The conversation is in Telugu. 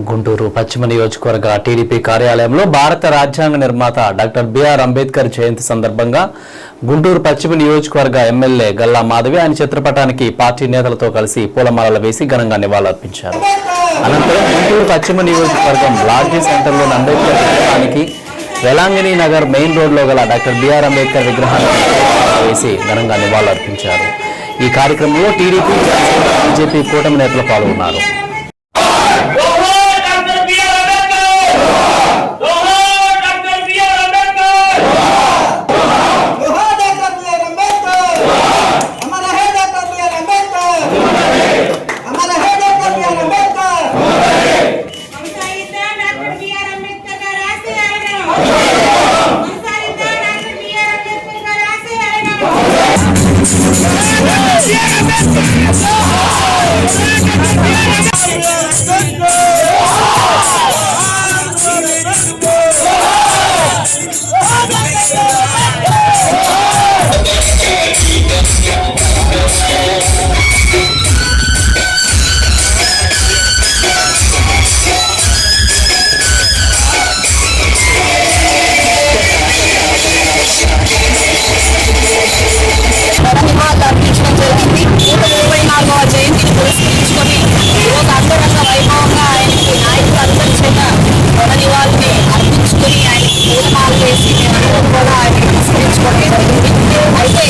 గుంటూరు పశ్చిమ నియోజకవర్గ టీడీపీ కార్యాలయంలో భారత రాజ్యాంగ నిర్మాత డాక్టర్ బిఆర్ అంబేద్కర్ జయంతి సందర్భంగా గుంటూరు పశ్చిమ నియోజకవర్గ ఎమ్మెల్యే గల్లా మాధవి ఆయన చిత్రపటానికి పార్టీ నేతలతో కలిసి పూలమాలలు వేసి ఘనంగా నివాళులర్పించారు. అనంతరం గుంటూరు పశ్చిమ నియోజకవర్గం లాడ్జీ సెంటర్లోని అంబేద్కర్ విగ్రహానికి వెలాంగిణి నగర్ మెయిన్ రోడ్లో గల డాక్టర్ బిఆర్ అంబేద్కర్ విగ్రహానికి వేసి ఘనంగా నివాళులర్పించారు. ఈ కార్యక్రమంలో టీడీపీ, బీజేపీ కూటమి నేతలు పాల్గొన్నారు. అయితే